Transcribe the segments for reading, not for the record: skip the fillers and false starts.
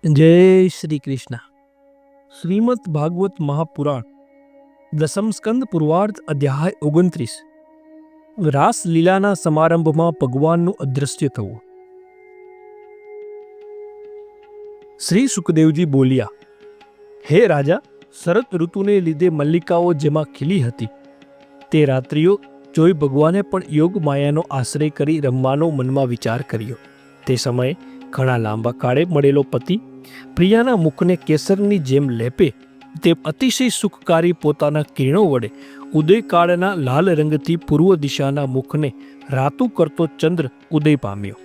जय श्री कृष्ण। श्रीमद् भागवत महापुराण दसम स्कंद पूर्वार्ध अध्याय 29 રાસલીલાના સમારંભમાં ભગવાનનું અદ્રશ્ય થવું। શ્રી સુખદેવજી બોલ્યા, હે રાજા, શરદ ઋતુને લીધે મલ્લિકાઓ જેમાં ખીલી હતી તે રાત્રિઓ જોઈ ભગવાને પણ યોગ માયાનો આશ્રય કરી રમવાનો મનમાં વિચાર કર્યો। તે સમયે ઘણા લાંબા કાળે મળેલો પતિ પ્રિયાના મુખને કેસરની જેમ લેપે તેમ અતિશય સુખકારી પોતાના કિરણો વડે ઉદયકાળના લાલ રંગથી પૂર્વ દિશાના મુખને રાતું કરતો ચંદ્ર ઉદય પામ્યો,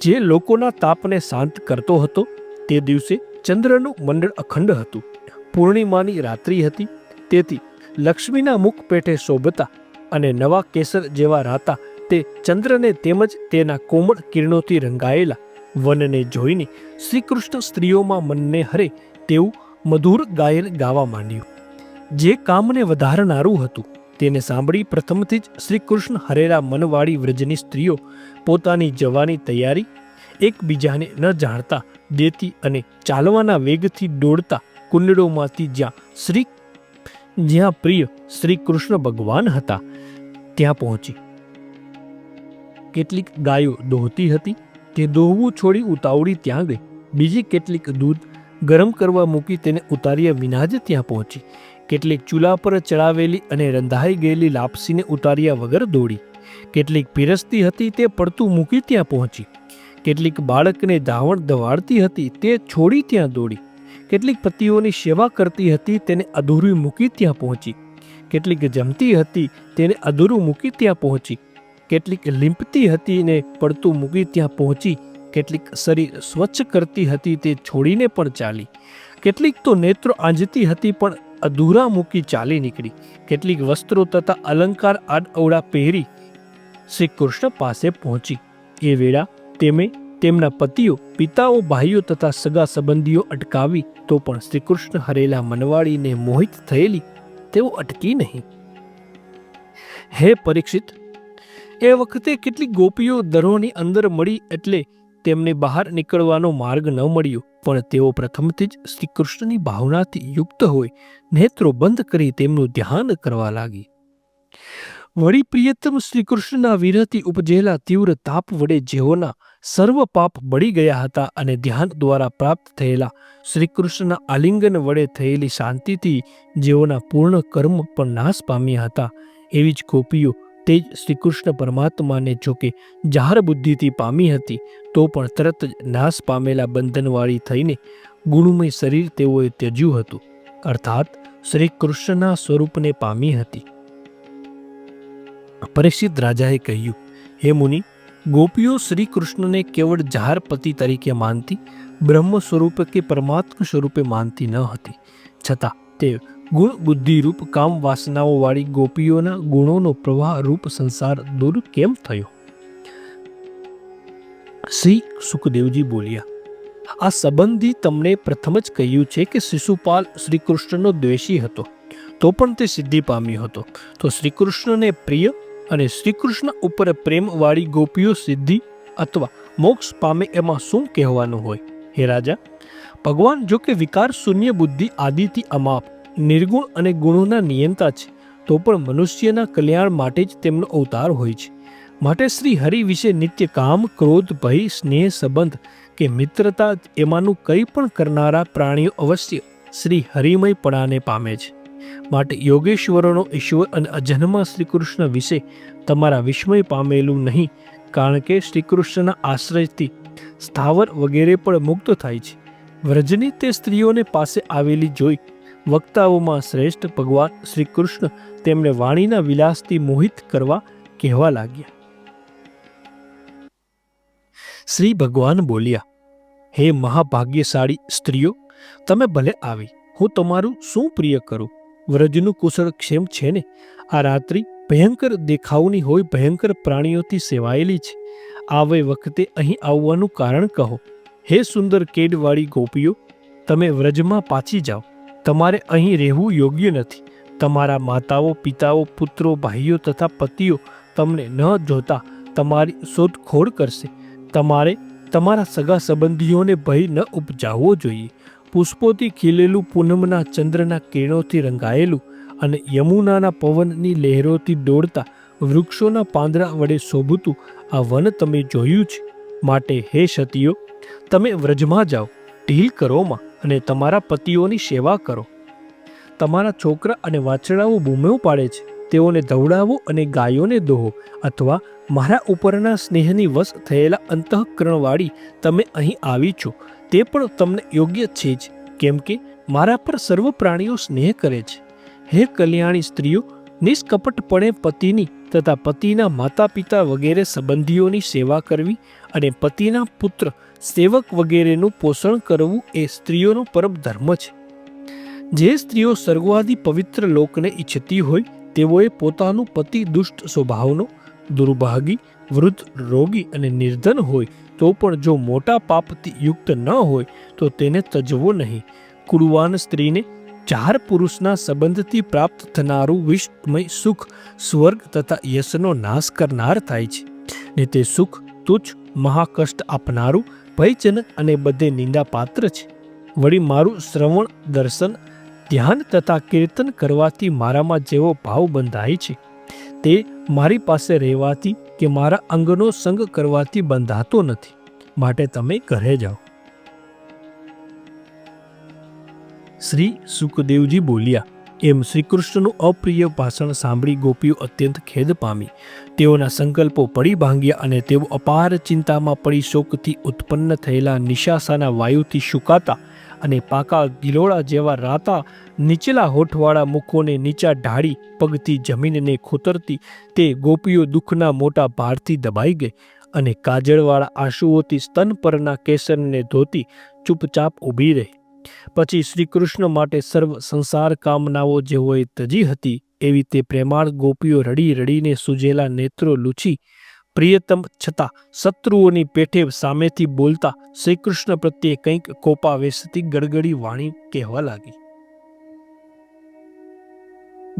જે લોકોના તાપને શાંત કરતો હતો। તે દિવસે ચંદ્રનું મંડળ અખંડ હતું, પૂર્ણિમાની રાત્રિ હતી, તેથી લક્ષ્મીના મુખ પેઠે શોભતા અને નવા કેસર જેવા રાતા તે ચંદ્રને તેમજ તેના કોમળ કિરણોથી રંગાયેલા વનને જોઈને શ્રી કૃષ્ણ સ્ત્રીઓમાં મનને હરે તેવું મધુર ગાયન ગાવા માંડ્યું, જે કામને વધારનારું હતું। તેને સાંભળી પ્રથમથી જ શ્રી કૃષ્ણ હરેલા મનવાળી વ્રજની સ્ત્રીઓ પોતાની જવાની તૈયારી એકબીજાને ન જાણતા દેતી અને ચાલવાના વેગથી દોડતા કુંડળોમાંથી જ્યાં પ્રિય શ્રી કૃષ્ણ ભગવાન હતા ત્યાં પહોંચી। કેટલીક ગાયો દોહતી હતી, તે દોહવું છોડી ઉતાવળી ત્યાં ગઈ। બીજી કેટલીક દૂધ ગરમ કરવા મૂકી તેને ઉતાર્યા વિના જ ત્યાં પહોંચી। કેટલીક ચૂલા પર ચડાવેલી અને રંધાઈ ગયેલી લાપસીને ઉતાર્યા વગર દોડી। કેટલીક પીરસતી હતી તે પડતું મૂકી ત્યાં પહોંચી। કેટલીક બાળકને ધાવણ દવાડતી હતી તે છોડી ત્યાં દોડી। કેટલીક પતિઓની સેવા કરતી હતી તેને અધૂરું મૂકી ત્યાં પહોંચી। કેટલીક જમતી હતી તેને અધૂરું મૂકી ત્યાં પહોંચી। કેટલીક લીંપતી હતી ને પડતું મૂકી ત્યાં પહોંચી। કેટલીક શરીર સ્વચ્છ કરતી હતી તે છોડીને પણ ચાલી। કેટલીક તો નેત્રો આંજતી હતી પણ અધૂરા મૂકી ચાલી નીકળી। કેટલીક વસ્ત્રો તથા અલંકાર આડઅવળા પહેરી શ્રી કૃષ્ણ પાસે પહોંચી। એ વેળા તેમના પતિઓ, પિતાઓ, ભાઈઓ તથા સગા સંબંધીઓ અટકાવી તો પણ શ્રી કૃષ્ણ હરેલા મનવાળીને મોહિત થયેલી તેઓ અટકી નહીં। હે પરીક્ષિત, એ વખતે કેટલીક ગોપીઓ દરોની અંદર મળી એટલે તેમને બહાર નીકળવાનો માર્ગ ન મળ્યો, પણ તેઓ પ્રથમથી જ શ્રી કૃષ્ણની ભાવનાથી યુક્ત હોય નેત્રો બંધ કરી તેમનું ધ્યાન કરવા લાગી। વળી પ્રિયતમ શ્રી કૃષ્ણના વિરહથી ઉપજેલા તીવ્ર તાપ વડે જેઓના સર્વ પાપ બળી ગયા હતા અને ધ્યાન દ્વારા પ્રાપ્ત થયેલા શ્રી કૃષ્ણના આલિંગન વડે થયેલી શાંતિથી જેઓના પૂર્ણ કર્મ પણ નાશ પામ્યા હતા, એવી જ ગોપીઓ તે જ શ્રી કૃષ્ણ પરમાત્માને જોકે જાહેર બુદ્ધિથી પામી હતી તો પણ તરત જ નાશ પામેલા બંધનવાળી થઈને ગુણમય શરીર તેઓએ ત્યજ્યું હતું, અર્થાત શ્રી કૃષ્ણના સ્વરૂપને પામી હતી। પરીક્ષિત રાજાએ કહ્યું, હે મુનિ, ગોપીઓ શ્રી કૃષ્ણને કેવળ જાહેર પતિ તરીકે માનતી, બ્રહ્મ સ્વરૂપે કે પરમાત્મા સ્વરૂપે માનતી ન હતી, છતાં તે ગુણ બુદ્ધિરૂપ કામ વાસનાઓ વાળી ગોપીઓના ગુણોનો પ્રવાહ રૂપ સંસાર દૂર કેમ થયો? શ્રી સુખદેવજી બોલ્યા, આ સંબંધી તમને પ્રથમ જ કહ્યું છે કે શિશુપાલ શ્રી કૃષ્ણનો દ્વેષી હતો તો પણ તે સિદ્ધિ પામ્યો હતો, તો શ્રી કૃષ્ણને પ્રિય અને શ્રી કૃષ્ણ ઉપર પ્રેમવાળી ગોપીઓ સિદ્ધિ અથવા મોક્ષ પામે એમાં શું કહેવાનું હોય? હે રાજા, ભગવાન જો કે વિકાર શૂન્ય બુદ્ધિ આદિથી અમાપ નિર્ગુણ અને ગુણોના નિયંતા છે, તો પણ મનુષ્યના કલ્યાણ માટે જ તેમનો અવતાર હોય છે। માટે શ્રી હરિ વિશે નિત્ય કામ, ક્રોધ, ભય, સ્નેહ, સંબંધ કે મિત્રતા એમાંનું કંઈ પણ કરનારા પ્રાણીઓ અવશ્ય શ્રી હરિમયપણાને પામે છે। માટે યોગેશ્વરોનો ઈશ્વર અને અજન્મા શ્રી કૃષ્ણ વિશે તમારા વિસ્મય પામેલું નહીં, કારણ કે શ્રી કૃષ્ણના આશ્રયથી સ્થાવર વગેરે પણ મુક્ત થાય છે। વ્રજની તે સ્ત્રીઓને પાસે આવેલી જોઈ વક્તાઓમાં શ્રેષ્ઠ ભગવાન શ્રી કૃષ્ણ તેમને વાણીના વિલાસથી મોહિત કરવા કહેવા લાગ્યા। શ્રી ભગવાન બોલ્યા, હે મહાભાગ્યશાળી સ્ત્રીઓ, તમે ભલે આવી, હું તમારું શું પ્રિય કરું? વ્રજનું કુશળ ક્ષેમ છે ને? આ રાત્રિ ભયંકર દેખાવની હોય ભયંકર પ્રાણીઓથી સેવાયેલી છે। આવે વખતે અહીં આવવાનું કારણ કહો। હે સુંદર કેડવાળી ગોપીઓ, તમે વ્રજમાં પાછી જાઓ, તમારે અહીં રહેવું યોગ્ય નથી। તમારા માતાઓ, પિતાઓ, પુત્રો, ભાઈઓ તથા પતિઓ તમને ન જોતા તમારી શોધખોળ કરશે। તમારે તમારા સગા સંબંધીઓને ભય ન ઉપજાવવો જોઈએ. પુષ્પોથી ખીલેલું, પૂનમના ચંદ્રના કિરણોથી રંગાયેલું અને યમુનાના પવનની લહેરોથી દોડતા વૃક્ષોના પાંદડા વડે શોભતું આ વન તમે જોયું છે. માટે હે સતીઓ, તમે વ્રજમાં જાઓ, ઢીલ કરોમાં અને તમારા પતિઓની સેવા કરો. તમારા છોકરા અને વાછરડાઓ બૂમો પાડે છે, તેઓને દવડાવો અને ગાયોને દોહો, અથવા મારા ઉપરના સ્નેહની વશ થયેલા અંતઃકરણવાળી તમે અહીં આવી છો તે પણ તમને યોગ્ય છે જ, કેમ કે મારા પર સર્વ પ્રાણીઓ સ્નેહ કરે છે. હે કલ્યાણી સ્ત્રીઓ, નિષ્કપટપણે પતિની તથા પતિના માતા પિતા વગેરે સંબંધીઓની સેવા કરવી અને પતિના પુત્ર સેવક વગેરેનું પોષણ કરવું એ સ્ત્રીઓનો પરમ ધર્મ છે. જે સ્ત્રીઓ સ્વર્ગવાદી પવિત્ર લોકને ઈચ્છતી હોય તેઓએ પોતાનું પતિ દુષ્ટ સ્વભાવનો, દુર્ભાગી, વૃદ્ધ, રોગી અને નિર્ધન હોય તો પણ જો મોટા પાપથી યુક્ત ન હોય તો તેને તજવો નહીં. કુળવાન સ્ત્રીને 4 પુરુષના સંબંધથી પ્રાપ્ત થનારું વિશ્વમય સુખ, સ્વર્ગ તથા યશનો નાશ કરનાર થાય છે, ને તે સુખ તુચ્છ, મહાકષ્ટ આપનારું, ભયજનક અને બધે નિંદાપાત્ર છે. વળી મારું શ્રવણ, દર્શન, ધ્યાન તથા કીર્તન કરવાથી મારામાં જેવો ભાવ બંધાય છે તે મારી પાસે રહેવાથી કે મારા અંગનો સંગ કરવાથી બંધાતો નથી. માટે તમે ઘરે જાઓ. શ્રી સુખદેવજી બોલ્યા. એમ શ્રીકૃષ્ણનું અપ્રિય ભાષણ સાંભળી ગોપીઓ અત્યંત ખેદ પામી. તેઓના સંકલ્પો પડી ભાંગ્યા અને તેઓ અપાર ચિંતામાં પડી શોકથી ઉત્પન્ન થયેલા નિશાસાના વાયુથી શુકાતા અને પાકા ગિલોળા જેવા રાતા નીચલા હોઠવાળા મુખોને નીચા ઢાળી પગથી જમીનને ખોતરતી તે ગોપીઓ દુઃખના મોટા ભારથી દબાઈ ગઈ અને કાજળવાળા આંસુઓથી સ્તન પરના કેસરને ધોતી ચૂપચાપ ઊભી રહી. પછી શ્રીકૃષ્ણ માટે સર્વ સંસાર કામનાઓ જેઓએ તજી હતી એવી તે પ્રેમાળ ગોપીઓ રડી રડીને સૂજેલા નેત્રો લૂછી પ્રિયતમ છતાં શત્રુઓની પેઠે સામેથી બોલતા શ્રીકૃષ્ણ પ્રત્યે કંઈક કોપાવેશથી ગડગડી વાણી કહેવા લાગી.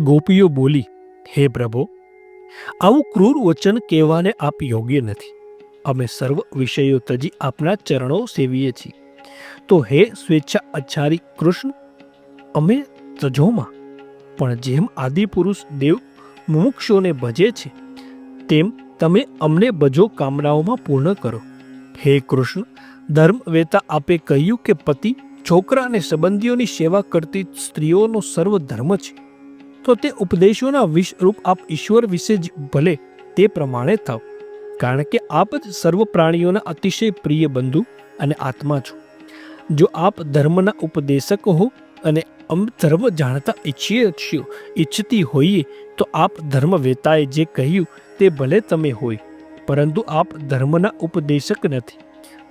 ગોપીઓ બોલી, હે પ્રભો, આવું ક્રૂર વચન કહેવાને આપ યોગ્ય નથી. અમે સર્વ વિષયો તજી આપના ચરણો સેવીએ છીએ. તો હે સ્વેચ્છા અચ્છારી કૃષ્ણ, અમે તજોમાં, પણ જેમ આદિપુરુષ દેવ મુમુક્ષોને ભજે છે તેમ તમે અમને બજો કામનાઓમાં પૂર્ણ કરો. હે કૃષ્ણ, ધર્મ વેતા આપે કહ્યું કે પતિ, છોકરા અને સંબંધીઓની સેવા કરતી સ્ત્રીઓનો સર્વ ધર્મ છે. તો તે ઉપદેશોના વિષરૂપ આપ ઈશ્વર વિશે જ ભલે તે પ્રમાણે થાવ, કારણ કે આપ જ સર્વ પ્રાણીઓના અતિશય પ્રિય બંધુ અને આત્મા છો. જો આપ ધર્મના ઉપદેશક હો અને ધર્મ જાણતા ઈચ્છતી હોઈએ તો આપ ધર્મવેતાએ જે કહ્યું તે ભલે તમે હોય, પરંતુ આપ ધર્મના ઉપદેશક નથી,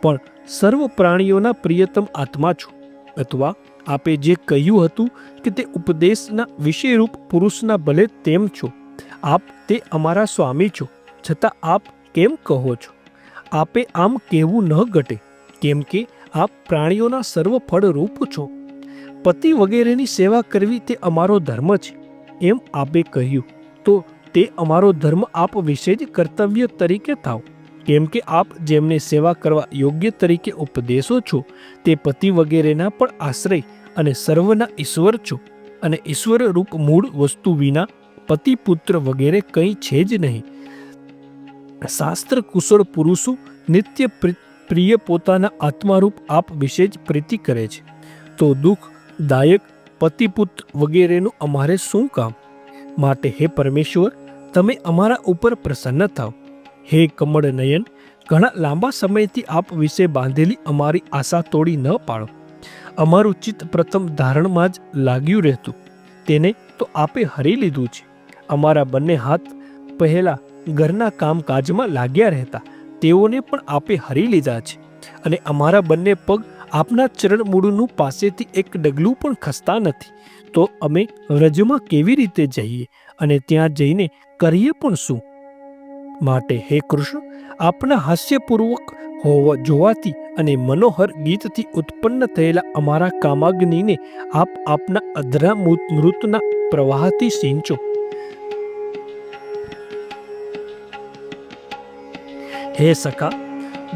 પણ સર્વ પ્રાણીઓના પ્રિયતમ આત્મા છો. અથવા આપે જે કહ્યું હતું કે તે ઉપદેશના વિષયરૂપ પુરુષના ભલે તેમ છો. આપ તે અમારા સ્વામી છો, છતાં આપ કેમ કહો છો? આપે આમ કહેવું ન ઘટે, કેમ કે આપ પ્રાણીઓના સર્વ ફળરૂપ છો. પતિ વગેરેની સેવા કરવી તે અમારો ધર્મ છે એમ આપે કહ્યું, તો તે અમારો ધર્મ આપ વિશે જ કર્તવ્ય તરીકે થાવ, કેમ કે આપ જેમને સેવા કરવા યોગ્ય તરીકે ઉપદેશો છો તે પતિ વગેરેના પણ આશ્રય અને સર્વના ઈશ્વર છો, અને ઈશ્વર રૂપ મૂળ વસ્તુ વિના પતિ પુત્ર વગેરે કંઈ છે જ નહીં. શાસ્ત્ર કુશળ પુરુષો નિત્ય પ્રિય પોતાના આત્મારૂપ આપ વિશે જ પ્રીતિ કરે છે, તો દુઃખદાયક પતિપુત્ર વગેરેનું અમારે શું કામ? માટે હે પરમેશ્વર, તમે અમારા ઉપર પ્રસન્ન થાવ. હે કમળ નયન, ઘણા લાંબા સમયથી આપ વિશે બાંધેલી અમારી આશા તોડી ન પાડો. અમારું ચિત્ત પ્રથમ ધારણમાં જ લાગ્યું રહેતું, તેને તો આપે હરી લીધું છે. અમારા બંને હાથ પહેલા ઘરના કામકાજમાં લાગ્યા રહેતા, તેઓને પણ આપે હરી લીધા છે, અને અમારા બંને પગ આપના ચરણમૂળનું પાસેથી એક ડગલું પણ ખસતા નથી. તો અમે વ્રજમાં કેવી રીતે જઈએ અને ત્યાં જઈને કરીએ પણ શું? માટે હે કૃષ્ણ, આપના હાસ્યપૂર્વક જોવાથી અને મનોહર ગીતથી ઉત્પન્ન થયેલા અમારા કામાગ્નિને આપ આપના અધરા મૃતના પ્રવાહથી સિંચો. હે સખા,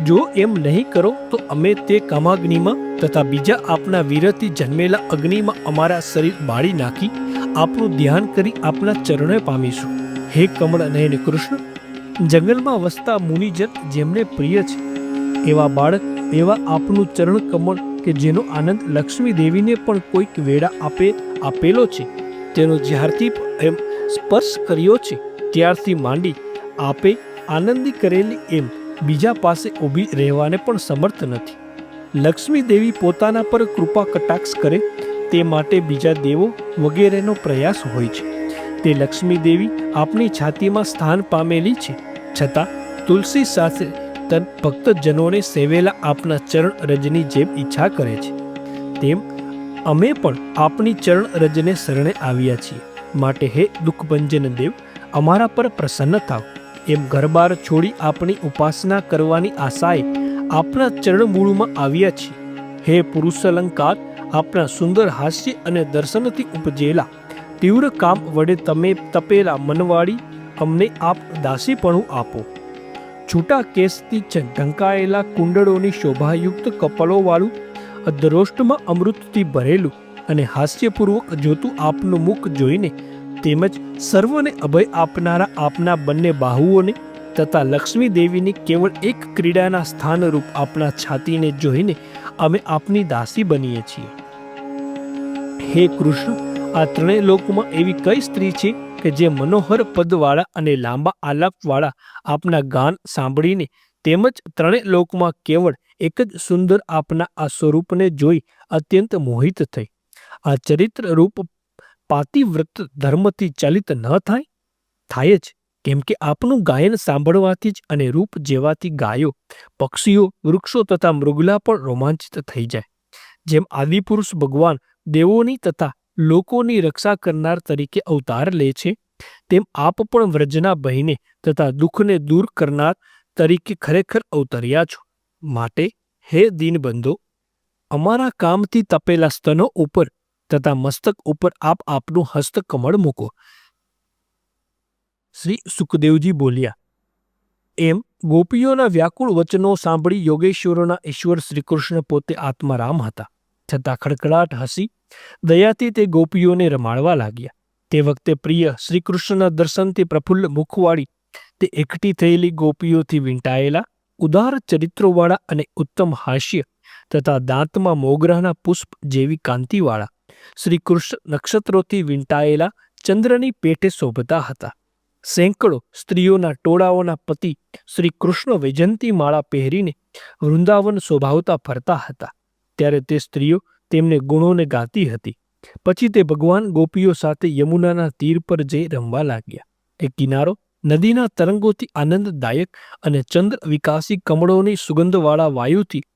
જો એમ નહીં કરો તો અમે તે કામાગ્નિમાં તથા બીજા આપના વીરથી જન્મેલા અગ્નિમાં અમારા શરીર બાળી નાખી આપનું ધ્યાન કરી આપના ચરણે પામીશું. હે કમળ નયન કૃષ્ણ, જંગલમાં વસતા મુનિજન જેમને પ્રિય છે એવા બાળક, એવા આપનું ચરણ કમળ કે જેનો આનંદ લક્ષ્મી દેવીને પણ કોઈક વેળા આપેલો છે, તેનો જ્યારથી એમ સ્પર્શ કર્યો છે ત્યારથી માંડી આપે આનંદી કરેલી એમ બીજા પાસે ઊભી રહેવાને પણ સમર્થ નથી. લક્ષ્મી દેવી પોતાના પર કૃપા કટાક્ષ કરે તે માટે બીજા દેવો વગેરેનો પ્રયાસ હોય છે. તે લક્ષ્મી દેવી આપની છાતીમાં સ્થાન પામેલી છે, છતાં તુલસી સાથે તન ભક્તજનોને સેવેલા આપના ચરણ રજની જેમ ઈચ્છા કરે છે, તેમ અમે પણ આપની ચરણ રજને શરણે આવ્યા છીએ. માટે હે દુઃખભંજન દેવ, અમારા પર પ્રસન્ન થાવ. એમ ઘરબાર છોડી આપની ઉપાસના કરવાની આશાએ આપના ચરણમૂળમાં આવ્યા છીએ. હે પુરુષલંકાર, આપના સુંદર હાસ્ય અને દર્શનથી ઉપજેલા તીવ્ર કામ વડે તમે તપેલા મનવાળી અમને આપ દાસીપણું આપો. છૂટા કેસથી ઢંકાયેલા કુંડળોની શોભાયુક્ત કપલોવાળું, અધરોષ્ટમાં અમૃતથી ભરેલું અને હાસ્યપૂર્વક જોતું આપનું મુખ જોઈને, તેમજ સર્વને અભય આપનારા આપના બંને બાહુઓને તથા લક્ષ્મી દેવીની કેવળ એક ક્રીડાના સ્થાનરૂપ આપના છાતીને જોઈને અમે આપની દાસી બનીએ છીએ. હે કૃષ્ણ, આ ત્રણેય લોકમાં એવી કઈ સ્ત્રી છે કે જે મનોહર પદવાળા અને લાંબા આલાપવાળા આપના ગાન સાંભળીને તેમજ ત્રણેય લોકમાં કેવળ એક જ સુંદર આપના આ સ્વરૂપને જોઈ અત્યંત મોહિત થઈ? આ ચરિત્ર રૂપ પાતિવ્રત ધર્મથી ચલિત ન થાય? થાય જ, કેમ કે આપનું ગાયન સાંભળવાથી જ અને રૂપ જેવાથી ગાયો, પક્ષીઓ, વૃક્ષો તથા મૃગલા પણ રોમાંચિત થઈ જાય. જેમ આદિપુરુષ ભગવાન દેવોની તથા લોકોની રક્ષા કરનાર તરીકે અવતાર લે છે, તેમ આપ પણ વ્રજના ભયને તથા દુઃખને દૂર કરનાર તરીકે ખરેખર અવતર્યા છો. માટે હે દીનબંધો, અમારા કામથી તપેલા સ્તનો ઉપર તથા મસ્તક ઉપર આપ આપનું હસ્તકમળ મૂકો. શ્રી સુખદેવજી બોલ્યા. એમ ગોપીઓના વ્યાકુળ વચનો સાંભળી યોગેશ્વરોના ઈશ્વર શ્રીકૃષ્ણ પોતે આત્મારામ હતા, છતાં ખડખડાટ હસી દયાથી તે ગોપીઓને રમાડવા લાગ્યા. તે વખતે પ્રિય શ્રીકૃષ્ણના દર્શનથી પ્રફુલ્લ મુખવાળી તે એકઠી થયેલી ગોપીઓથી વીંટાયેલા ઉદાર ચરિત્રોવાળા અને ઉત્તમ હાસ્ય તથા દાંતમાં મોગરાના પુષ્પ જેવી કાંતિવાળા શ્રીકૃષ્ણ નક્ષત્રોથી વીંટાયેલા ચંદ્રની પેટે શોભતા હતા. સેંકડો સ્ત્રીઓના ટોળાઓના પતિ શ્રી કૃષ્ણ વૈજયંતી માળા પહેરીને વૃંદાવન શોભાવતા ફરતા હતા. ત્યારે તે સ્ત્રીઓ તેમને ગુણોને ગાતી હતી. પછી તે ભગવાન ગોપીઓ સાથે યમુનાના તીર પર જઈ રમવા લાગ્યા. એ કિનારો નદીના તરંગોથી આનંદદાયક અને ચંદ્ર વિકાસી કમળોની સુગંધવાળા વાયુથી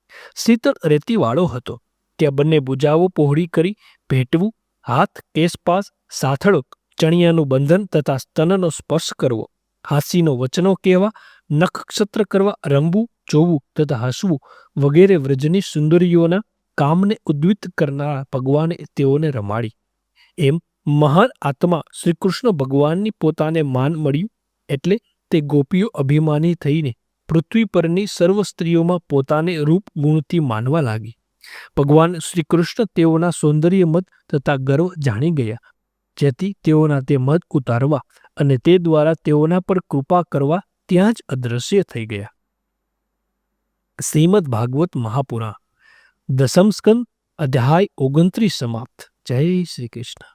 શીતળ રેતીવાળો હતો. ત્યાં બંને ભુજાઓ પહોળી કરી ભેટવું, હાથ કેસપાસ, સાથળો, ચણિયાનું બંધન તથા સ્તનનો સ્પર્શ કરવો, હાસ્યનો વચનો કહેવા, નખક્ષત્ર કરવા, રમવું, જોવું તથા હસવું વગેરે વ્રજની સુંદરીઓના કામને ઉદ્વિત કરનારા ભગવાને તેઓને રમાડી. એમ મહાન આત્મા શ્રીકૃષ્ણ ભગવાનની પોતાને માન મળ્યું એટલે તે ગોપીઓ અભિમાની થઈને પૃથ્વી પરની સર્વ સ્ત્રીઓમાં પોતાને રૂપ ગુણથી માનવા લાગી. ભગવાન શ્રીકૃષ્ણ તેઓના સૌંદર્ય મદ તથા ગર્વ જાણી ગયા, જેથી તેઓના તે મદ ઉતારવા અને તે દ્વારા તેઓના પર કૃપા કરવા ત્યાં જ અદ્રશ્ય થઈ ગયા. શ્રીમદ ભાગવત મહાપુરાણ 10મ સ્કંદ, અધ્યાય 29 સમાપ્ત. જય શ્રી કૃષ્ણ.